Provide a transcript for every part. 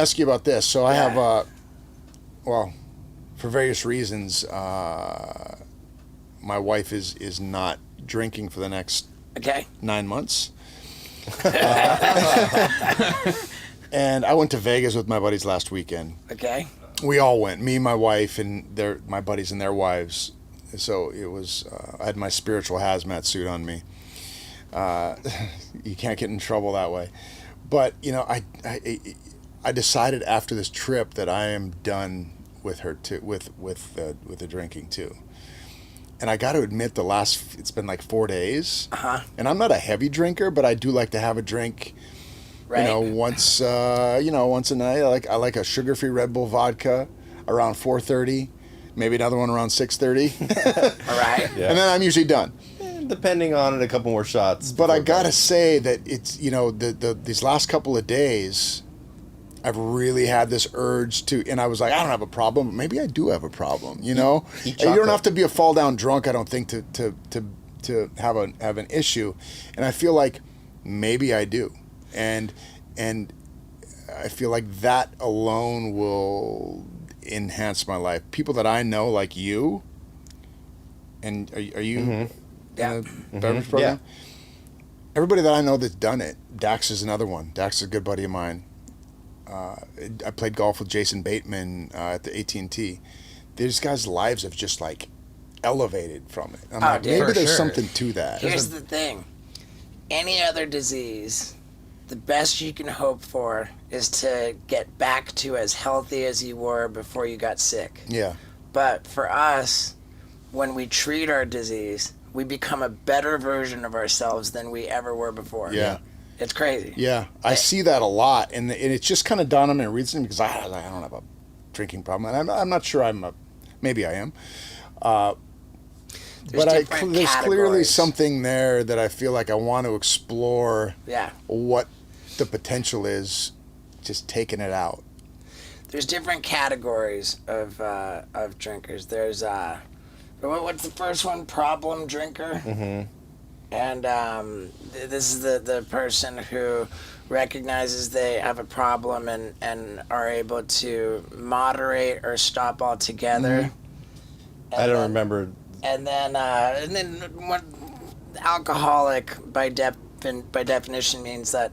Ask you about this. So I have, well, for various reasons, my wife is not drinking for the next 9 months. And I went to Vegas with my buddies last weekend. Okay. We all went, me, my wife, and my buddies and their wives. So it was, I had my spiritual hazmat suit on me. You can't get in trouble that way. But, you know, I decided after this trip that I am done with her too, with the drinking too. And I got to admit, it's been like 4 days. And I'm not a heavy drinker, but I do like to have a drink. Right. You know, once a night. I like a sugar-free Red Bull vodka around 4:30, maybe another one around 6:30. All right. Yeah. And then I'm usually done. Depending on it, a couple more shots. But I gotta say that it's, you know, these last couple of days, I've really had this urge to, and I was like, I don't have a problem. Maybe I do have a problem. You know, you don't have to be a fall down drunk, I don't think, to have an issue, and I feel like maybe I do. And I feel like that alone will enhance my life. People that I know, like you, and are you in the beverage program? Yeah. Everybody that I know that's done it. Dax is another one. Dax is a good buddy of mine. I played golf with Jason Bateman at the AT&T. These guys' lives have just like elevated from it. I'm like, maybe there's something to that. Here's the thing. Any other disease, the best you can hope for is to get back to as healthy as you were before you got sick. Yeah. But for us, when we treat our disease, we become a better version of ourselves than we ever were before. Yeah. It's crazy. Yeah. I see that a lot. And it's just kind of dawned on me recently because I don't have a drinking problem. And I'm not sure maybe I am. But there's clearly something there that I feel like I want to explore. Yeah. What the potential is, just taking it out. There's different categories of drinkers. There's what's the first one? Problem drinker. Mm-hmm. And this is the person who recognizes they have a problem and are able to moderate or stop altogether. Mm-hmm. I don't remember. And then what alcoholic by definition means that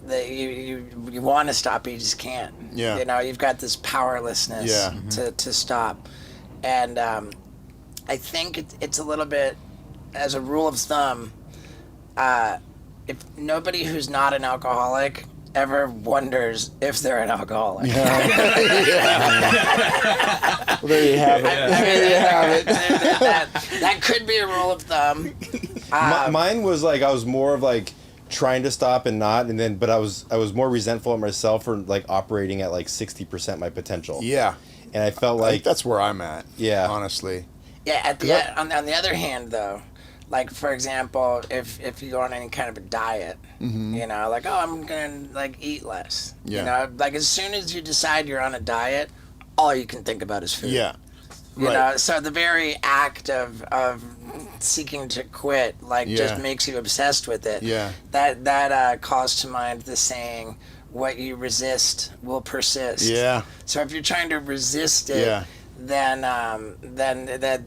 you want to stop, but you just can't. Yeah. You know, you've got this powerlessness to stop. And I think it's a little bit, as a rule of thumb, if nobody who's not an alcoholic ever wonders if they're an alcoholic. Yeah. Well, there you have it. That could be a rule of thumb. Mine was like, I was more of like trying to stop and not, but I was more resentful at myself for like operating at like 60% my potential. Yeah. And I felt like that's where I'm at. Yeah. Honestly. Yeah. On the other hand, though, like for example, if you go on any kind of a diet, you know, like, oh, I'm gonna like eat less. Yeah. You know, like as soon as you decide you're on a diet, all you can think about is food. Yeah. You know, so the very act of seeking to quit, like, just makes you obsessed with it. Yeah. That calls to mind the saying, "What you resist will persist." Yeah. So if you're trying to resist it, then that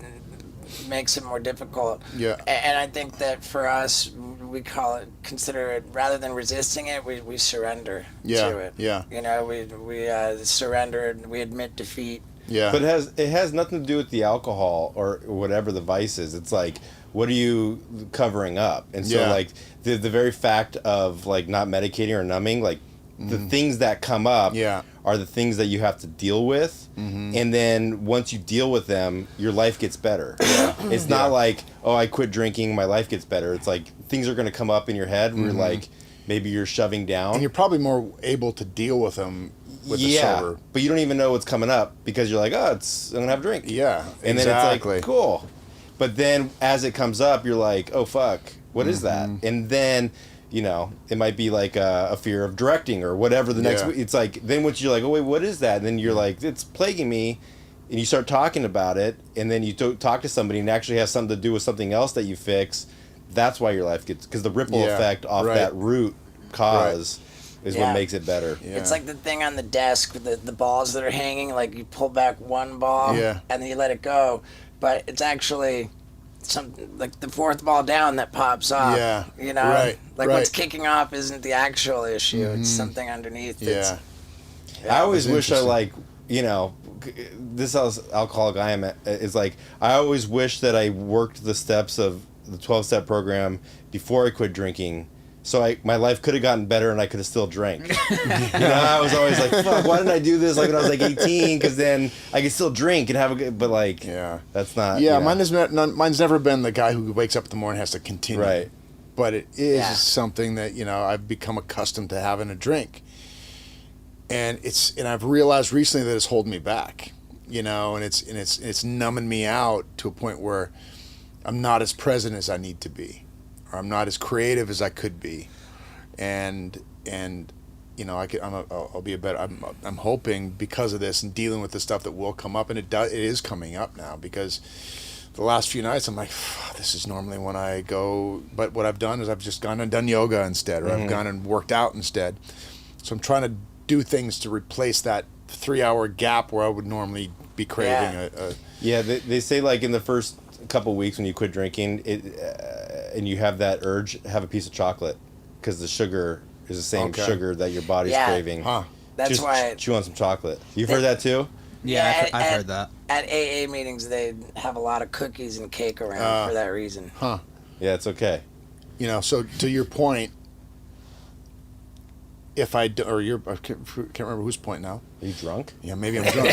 makes it more difficult. Yeah. And I think that for us, we consider it, rather than resisting it, we surrender to it. Yeah. You know, we surrender, we admit defeat. Yeah. But it has nothing to do with the alcohol or whatever the vice is. It's like, what are you covering up? And so like the very fact of like not medicating or numbing, like the things that come up are the things that you have to deal with. And then once you deal with them, your life gets better. It's not like, oh, I quit drinking, my life gets better. It's like things are going to come up in your head where like maybe you're shoving down. And you're probably more able to deal with them with the sober. But you don't even know what's coming up because you're like, oh, I'm going to have a drink. Yeah, and then it's like, cool. But then as it comes up, you're like, oh, fuck, what is that? And then, you know, it might be like a fear of directing or whatever the next week. It's like, then once you're like, oh, wait, what is that? And then you're like, it's plaguing me. And you start talking about it. And then you talk to somebody and it actually has something to do with something else that you fix. That's why your life gets, because the ripple effect off that root cause. is what makes it better. Yeah. It's like the thing on the desk with the balls that are hanging. Like you pull back one ball, and then you let it go, but it's actually like the fourth ball down that pops off. Yeah, you know, right, what's kicking off isn't the actual issue. It's something underneath. Yeah. I always wish I this alcoholic I am is like I always wish that I worked the steps of the 12-step program before I quit drinking. So my life could have gotten better and I could have still drank. I was always like, fuck, why didn't I do this like when I was like 18? Because then I could still drink and have a good, but like, that's not. Yeah, mine's never been the guy who wakes up in the morning and has to continue. Right. But it is something that, I've become accustomed to having a drink. And I've realized recently that it's holding me back, and it's numbing me out to a point where I'm not as present as I need to be. Or I'm not as creative as I could be, and I'll be a better. I'm hoping because of this and dealing with the stuff that will come up, and it is coming up now because the last few nights I'm like, this is normally when I go, but what I've done is I've just gone and done yoga instead, or I've gone and worked out instead. So I'm trying to do things to replace that 3-hour gap where I would normally be craving they say like in the first couple weeks when you quit drinking and you have that urge, have a piece of chocolate because the sugar is the same sugar that your body's craving. That's just why chew on some chocolate. You've heard that too? Yeah, I've heard that. At AA meetings, they have a lot of cookies and cake around for that reason. Yeah, it's okay. So to your point, if I do, or I can't remember whose point now. Are you drunk? Yeah, maybe I'm drunk.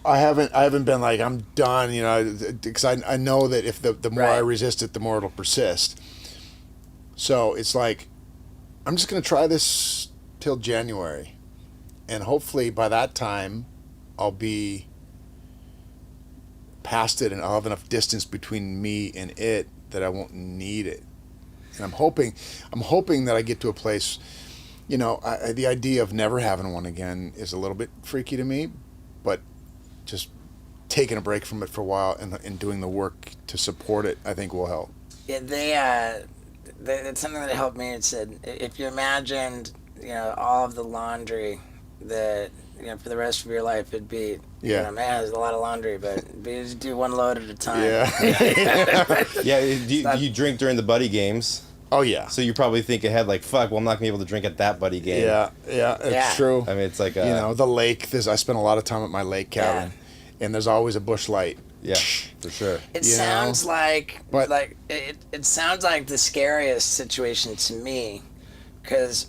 I haven't been like I'm done, because I know that if the more I resist it, the more it'll persist. So it's like I'm just gonna try this till January, and hopefully by that time I'll be past it and I'll have enough distance between me and it that I won't need it. And I'm hoping that I get to a place, the idea of never having one again is a little bit freaky to me, but just taking a break from it for a while and doing the work to support it, I think will help. Yeah, it's something that helped me. It said, if you imagined, all of the laundry that, for the rest of your life, it'd be, man, there's a lot of laundry, but just do one load at a time. Do you drink during the buddy games? Oh, yeah. So you probably think ahead, like, fuck, well, I'm not going to be able to drink at that buddy game. Yeah, it's true. I mean, it's like the lake, I spent a lot of time at my lake cabin, and there's always a bush light. Yeah, for sure. It sounds like it sounds like the scariest situation to me, because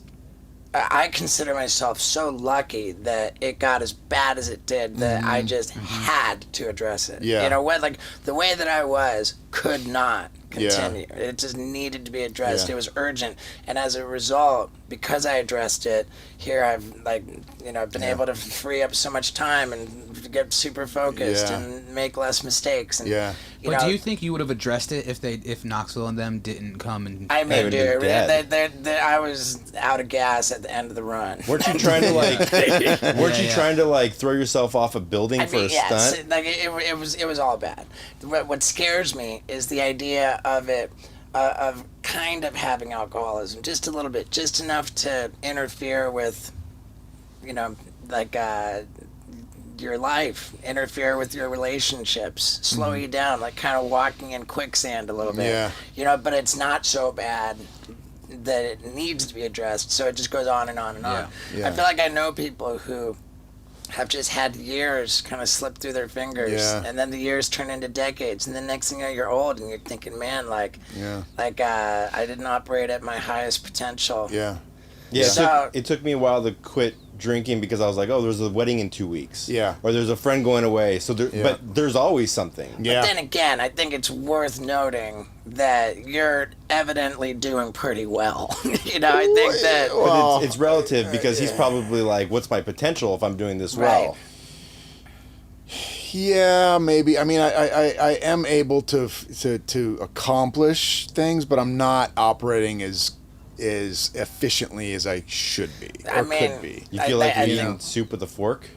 I consider myself so lucky that it got as bad as it did that I just had to address it. Yeah. Like the way that I was could not continue. Yeah. It just needed to be addressed. It was urgent. And as a result, because I addressed it, here I've been able to free up so much time and get super focused and make less mistakes. And, But do you think you would have addressed it if Knoxville and them didn't come and? I mean, dude, I was out of gas at the end of the run. Weren't you trying to trying to throw yourself off a building for a stunt? It was all bad. What scares me is the idea of it, of kind of having alcoholism, just a little bit, just enough to interfere with, your life, interfere with your relationships, slow you down, like kind of walking in quicksand a little bit. Yeah. But it's not so bad that it needs to be addressed, so it just goes on and on and on. Yeah. I feel like I know people who have just had years kind of slip through their fingers, and then the years turn into decades, and the next thing you know, you're old, and you're thinking, man, I didn't operate at my highest potential. Yeah. So, it took me a while to quit drinking because I was like, oh, there's a wedding in 2 weeks. Yeah. Or there's a friend going away. So but there's always something. Yeah. But then again, I think it's worth noting that you're evidently doing pretty well. I think that. But it's relative because he's probably like, what's my potential if I'm doing this well? Yeah, maybe. I mean, I am able to accomplish things, but I'm not operating as efficiently as I should be or could be. You feel like you're eating soup with a fork?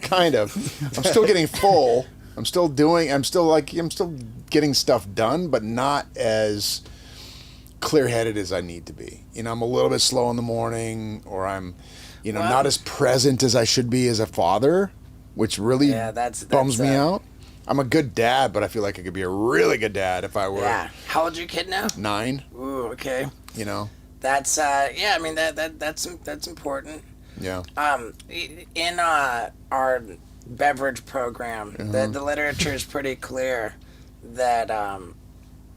Kind of. I'm still getting full. I'm still getting stuff done, but not as clear-headed as I need to be. You know, I'm a little bit slow in the morning, or I'm, not as present as I should be as a father, which really bums me out. I'm a good dad, but I feel like I could be a really good dad if I were. Yeah. How old's your kid now? 9. Ooh, okay. That's I mean that's important. Yeah. In our beverage program, the literature is pretty clear that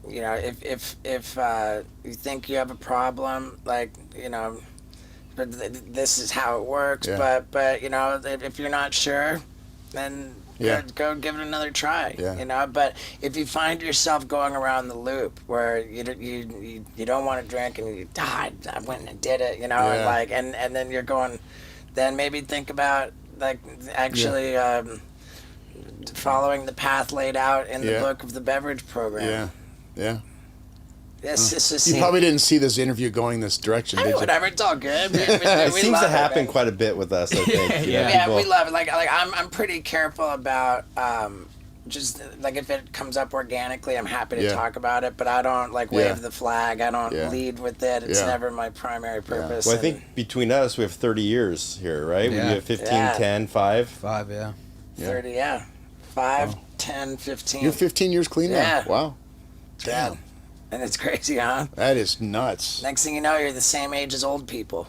if you think you have a problem, like this is how it works. Yeah. But if you're not sure, then go give it another try. Yeah. But if you find yourself going around the loop where you don't want to drink and I went and did it, and then you're going, then maybe think about like actually following the path laid out in the book of the beverage program. Yeah. Yes, you probably didn't see this interview going this direction, did you? Whatever, it's all good. It seems to happen quite a bit with us, I think. We love it. Like I'm pretty careful about just like if it comes up organically, I'm happy to talk about it, but I don't wave the flag. I don't lead with it. It's never my primary purpose. Well, I think between us, we have 30 years here, right? Yeah. We have 15, 10, 5. 5, yeah. 30, 5, 10, 15. You're 15 years clean now? Yeah. Wow. Damn. And it's crazy, huh? That is nuts. Next thing you know, you're the same age as old people.